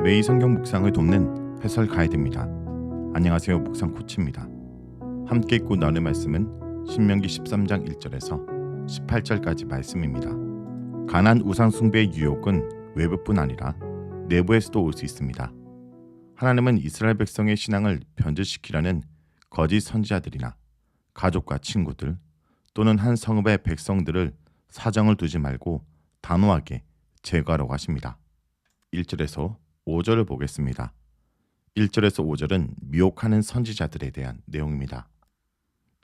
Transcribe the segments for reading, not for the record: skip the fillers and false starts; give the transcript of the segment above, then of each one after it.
매일 성경 묵상을 돕는 해설 가이드입니다. 안녕하세요. 묵상 코치입니다. 함께 읽고 나눌 말씀은 신명기 13장 1절에서 18절까지 말씀입니다. 가나안 우상 숭배의 유혹은 외부뿐 아니라 내부에서도 올 수 있습니다. 하나님은 이스라엘 백성의 신앙을 변질시키려는 거짓 선지자들이나 가족과 친구들 또는 한 성읍의 백성들을 사정을 두지 말고 단호하게 제거하라고 하십니다. 1절에서 5절을 보겠습니다. 1절에서 5절은 미혹하는 선지자들에 대한 내용입니다.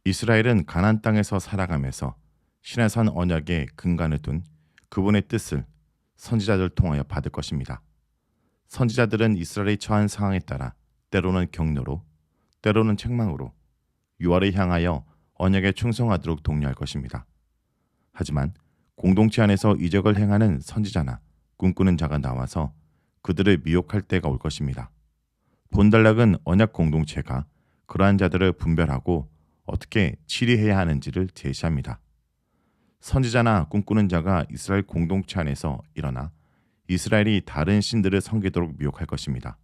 이스라엘은 가나안 땅에서 살아가면서 시내산 언약의 근간을 둔 그분의 뜻을 선지자들을 통하여 받을 것입니다. 선지자들은 이스라엘이 처한 상황에 따라 때로는 격려로, 때로는 책망으로 유아를 향하여 언약에 충성하도록 독려할 것입니다. 하지만 공동체 안에서 이적을 행하는 선지자나 꿈꾸는 자가 나와서 그들을 미혹할 때가 올 것입니다. 본달락은 언약 공동체가 그러한 자들을 분별하고 어떻게 치리해야 하는지를 제시합니다. 선지자나 꿈꾸는 자가 이스라엘 공동체 안에서 일어나 이스라엘이 다른 신들을 섬기도록 미혹할 것입니다.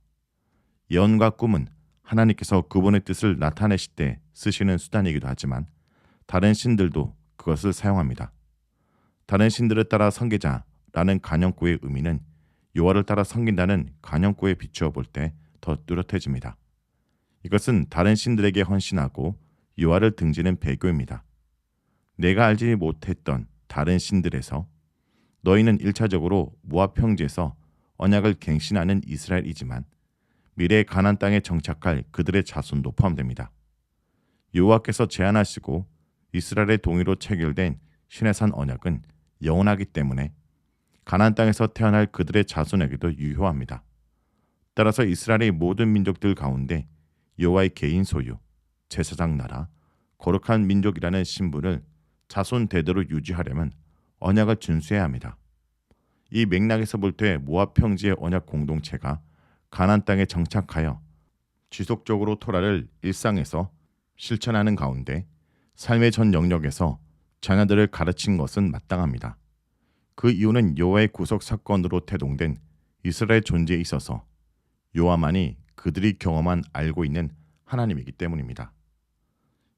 예언과 꿈은 하나님께서 그분의 뜻을 나타내실 때 쓰시는 수단이기도 하지만 다른 신들도 그것을 사용합니다. 다른 신들을 따라 섬기자라는 간영구의 의미는 여호와를 따라 섬긴다는 간영구에 비추어 볼 때 더 뚜렷해집니다. 이것은 다른 신들에게 헌신하고 여호와를 등지는 배교입니다. 내가 알지 못했던 다른 신들에서 너희는 1차적으로 모압 평지에서 언약을 갱신하는 이스라엘이지만 미래의 가나안 땅에 정착할 그들의 자손도 포함됩니다. 여호와께서 제안하시고 이스라엘의 동의로 체결된 시내산 언약은 영원하기 때문에 가나안 땅에서 태어날 그들의 자손에게도 유효합니다. 따라서 이스라엘의 모든 민족들 가운데 여호와의 개인 소유, 제사장 나라, 거룩한 민족이라는 신분을 자손 대대로 유지하려면 언약을 준수해야 합니다. 이 맥락에서 볼 때 모압 평지의 언약 공동체가 가나안 땅에 정착하여 지속적으로 토라를 일상에서 실천하는 가운데 삶의 전 영역에서 자녀들을 가르친 것은 마땅합니다. 그 이유는 여호와의 구속 사건으로 태동된 이스라엘 존재에 있어서 여호와만이 그들이 경험한 알고 있는 하나님이기 때문입니다.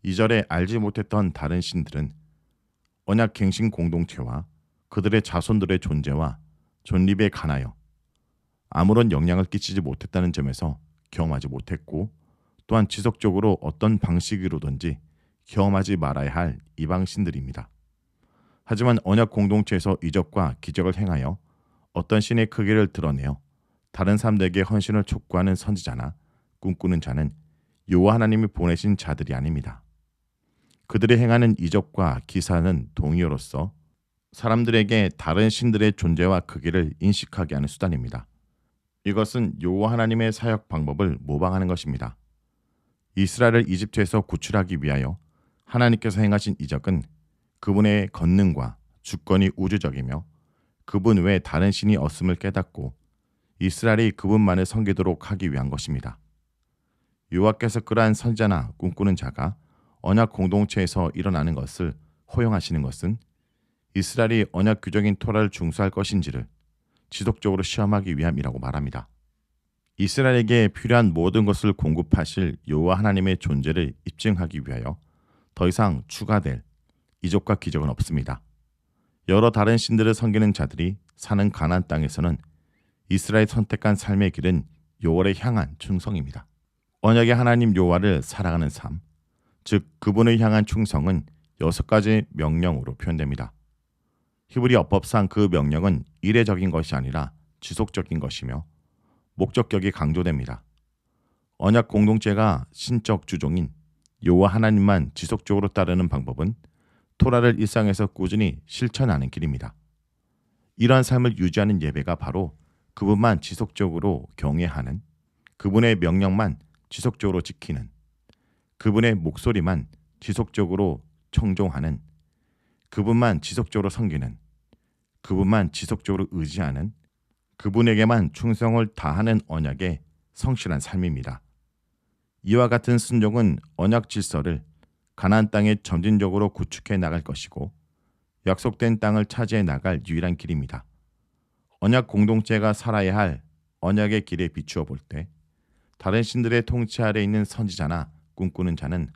2절에 알지 못했던 다른 신들은 언약 갱신 공동체와 그들의 자손들의 존재와 존립에 관하여 아무런 영향을 끼치지 못했다는 점에서 경험하지 못했고 또한 지속적으로 어떤 방식으로든지 경험하지 말아야 할 이방 신들입니다. 하지만 언약 공동체에서 이적과 기적을 행하여 어떤 신의 크기를 드러내어 다른 사람들에게 헌신을 촉구하는 선지자나 꿈꾸는 자는 여호와 하나님이 보내신 자들이 아닙니다. 그들이 행하는 이적과 기사는 동의어로서 사람들에게 다른 신들의 존재와 크기를 인식하게 하는 수단입니다. 이것은 여호와 하나님의 사역 방법을 모방하는 것입니다. 이스라엘을 이집트에서 구출하기 위하여 하나님께서 행하신 이적은 그분의 권능과 주권이 우주적이며 그분 외에 다른 신이 없음을 깨닫고 이스라엘이 그분만을 섬기도록 하기 위한 것입니다. 여호와께서 그러한 선지자나 꿈꾸는 자가 언약 공동체에서 일어나는 것을 허용하시는 것은 이스라엘이 언약 규정인 토라를 준수할 것인지를 지속적으로 시험하기 위함이라고 말합니다. 이스라엘에게 필요한 모든 것을 공급하실 여호와 하나님의 존재를 입증하기 위하여 더 이상 추가될 이적과 기적은 없습니다. 여러 다른 신들을 섬기는 자들이 사는 가나안 땅에서는 이스라엘 선택한 삶의 길은 여호와를 향한 충성입니다. 언약의 하나님 여호와를 살아가는 삶, 즉 그분을 향한 충성은 6가지 명령으로 표현됩니다. 히브리 법상 그 명령은 이례적인 것이 아니라 지속적인 것이며 목적격이 강조됩니다. 언약 공동체가 신적 주종인 여호와 하나님만 지속적으로 따르는 방법은 토라를 일상에서 꾸준히 실천하는 길입니다. 이러한 삶을 유지하는 예배가 바로 그분만 지속적으로 경외하는, 그분의 명령만 지속적으로 지키는, 그분의 목소리만 지속적으로 청종하는, 그분만 지속적으로 섬기는, 그분만 지속적으로 의지하는, 그분에게만 충성을 다하는 언약의 성실한 삶입니다. 이와 같은 순종은 언약 질서를 가나안 땅에 점진적으로 구축해 나갈 것이고 약속된 땅을 차지해 나갈 유일한 길입니다. 언약 공동체가 살아야 할 언약의 길에 비추어 볼 때 다른 신들의 통치 아래 있는 선지자나 꿈꾸는 자는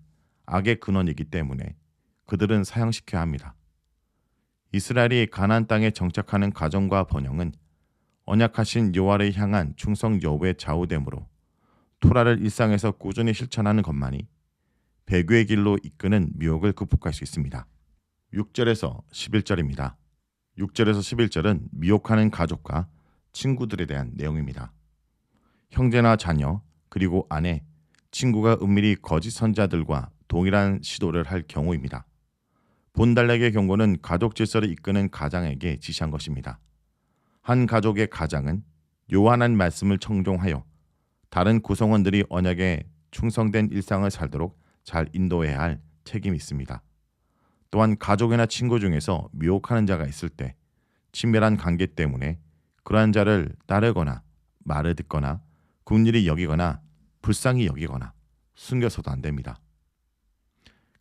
악의 근원이기 때문에 그들은 사형시켜야 합니다. 이스라엘이 가나안 땅에 정착하는 과정과 번영은 언약하신 여호와를 향한 충성 여부에 좌우되므로 토라를 일상에서 꾸준히 실천하는 것만이 배교의 길로 이끄는 미혹을 극복할 수 있습니다. 6절에서 11절입니다. 6절에서 11절은 미혹하는 가족과 친구들에 대한 내용입니다. 형제나 자녀, 그리고 아내, 친구가 은밀히 거짓 선자들과 동일한 시도를 할 경우입니다. 본달락의 경고는 가족 질서를 이끄는 가장에게 지시한 것입니다. 한 가족의 가장은 여호와 하나님 말씀을 청종하여 다른 구성원들이 언약에 충성된 일상을 살도록 잘 인도해야 할 책임이 있습니다. 또한 가족이나 친구 중에서 미혹하는 자가 있을 때 친밀한 관계 때문에 그러한 자를 따르거나 말을 듣거나 긍휼히 여기거나 불쌍히 여기거나 숨겨서도 안 됩니다.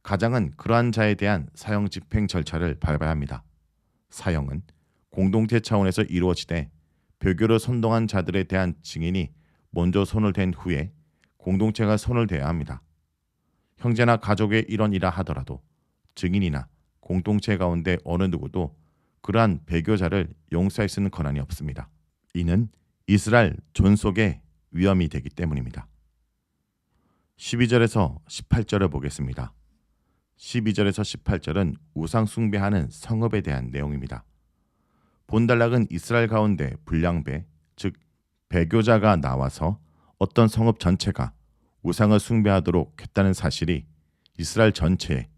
가장은 그러한 자에 대한 사형 집행 절차를 밟아야 합니다. 사형은 공동체 차원에서 이루어지되 배교를 선동한 자들에 대한 증인이 먼저 손을 댄 후에 공동체가 손을 대야 합니다. 형제나 가족의 일원이라 하더라도 증인이나 공동체 가운데 어느 누구도 그러한 배교자를 용서할 수 있는 권한이 없습니다. 이는 이스라엘 존속의 위험이 되기 때문입니다. 12절에서 18절을 보겠습니다. 12절에서 18절은 우상 숭배하는 성읍에 대한 내용입니다. 본달락은 이스라엘 가운데 불량배, 즉 배교자가 나와서 어떤 성읍 전체가 우상을 숭배하도록 했다는 사실이 이스라엘 전체에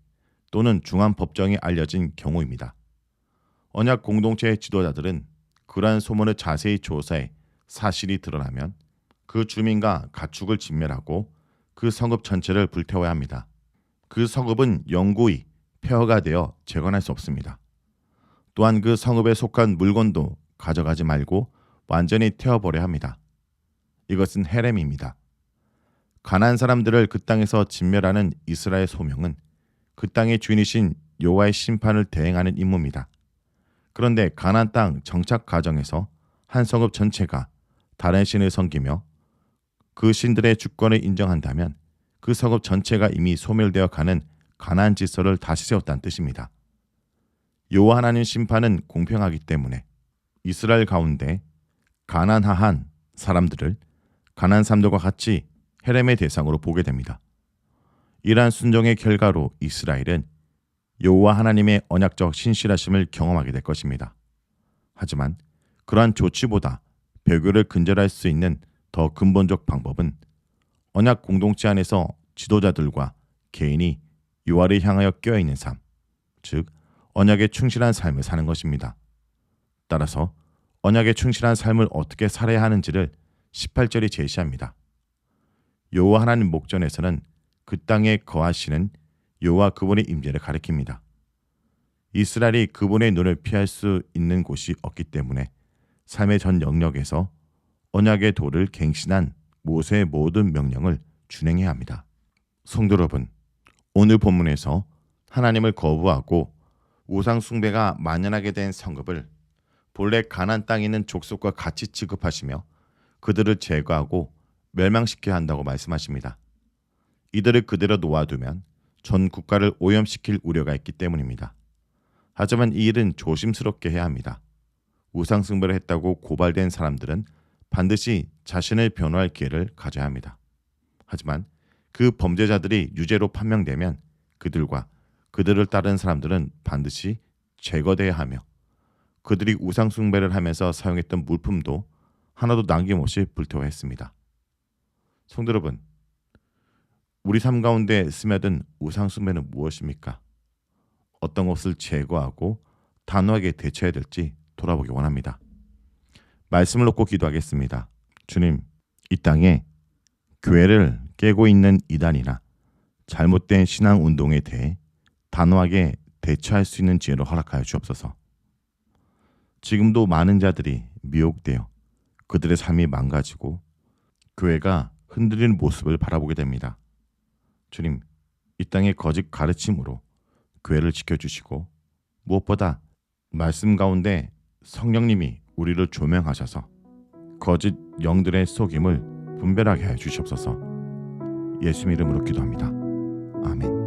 또는 중앙 법정에 알려진 경우입니다. 언약 공동체의 지도자들은 그러한 소문을 자세히 조사해 사실이 드러나면 그 주민과 가축을 진멸하고 그 성읍 전체를 불태워야 합니다. 그 성읍은 영구히 폐허가 되어 재건할 수 없습니다. 또한 그 성읍에 속한 물건도 가져가지 말고 완전히 태워버려야 합니다. 이것은 헤렘입니다. 가나안 사람들을 그 땅에서 진멸하는 이스라엘 소명은 그 땅의 주인이신 여호와의 심판을 대행하는 임무입니다. 그런데 가나안 땅 정착 과정에서 한 성읍 전체가 다른 신을 섬기며 그 신들의 주권을 인정한다면 그 성읍 전체가 이미 소멸되어 가는 가나안 질서를 다시 세웠다는 뜻입니다. 여호와 하나님 심판은 공평하기 때문에 이스라엘 가운데 가난한 사람들을 가나안 사람들과 같이 헤렘의 대상으로 보게 됩니다. 이러한 순종의 결과로 이스라엘은 여호와 하나님의 언약적 신실하심을 경험하게 될 것입니다. 하지만 그러한 조치보다 배교를 근절할 수 있는 더 근본적 방법은 언약 공동체 안에서 지도자들과 개인이 여호와를 향하여 껴있는 삶, 즉 언약에 충실한 삶을 사는 것입니다. 따라서 언약에 충실한 삶을 어떻게 살아야 하는지를 18절이 제시합니다. 여호와 하나님 목전에서는 그 땅에 거하시는 여호와 그분의 임재를 가리킵니다. 이스라엘이 그분의 눈을 피할 수 있는 곳이 없기 때문에 삶의 전 영역에서 언약의 도를 갱신한 모세의 모든 명령을 준행해야 합니다. 성도 여러분, 오늘 본문에서 하나님을 거부하고 우상 숭배가 만연하게 된 성읍을 본래 가나안 땅에 있는 족속과 같이 취급하시며 그들을 제거하고 멸망시켜야 한다고 말씀하십니다. 이들을 그대로 놓아두면 전 국가를 오염시킬 우려가 있기 때문입니다. 하지만 이 일은 조심스럽게 해야 합니다. 우상 숭배를 했다고 고발된 사람들은 반드시 자신을 변호할 기회를 가져야 합니다. 하지만 그 범죄자들이 유죄로 판명되면 그들과 그들을 따르는 사람들은 반드시 제거돼야 하며 그들이 우상 숭배를 하면서 사용했던 물품도 하나도 남김없이 불태워야 했습니다. 성도 여러분, 우리 삶 가운데 스며든 우상 숭배는 무엇입니까? 어떤 것을 제거하고 단호하게 대처해야 될지 돌아보기 원합니다. 말씀을 놓고 기도하겠습니다. 주님, 이 땅에 교회를 깨고 있는 이단이나 잘못된 신앙 운동에 대해 단호하게 대처할 수 있는 지혜를 허락하여 주옵소서. 지금도 많은 자들이 미혹되어 그들의 삶이 망가지고 교회가 흔들리는 모습을 바라보게 됩니다. 주님, 이 땅의 거짓 가르침으로 교회를 지켜주시고 무엇보다 말씀 가운데 성령님이 우리를 조명하셔서 거짓 영들의 속임을 분별하게 해 주시옵소서. 예수 이름으로 기도합니다. 아멘.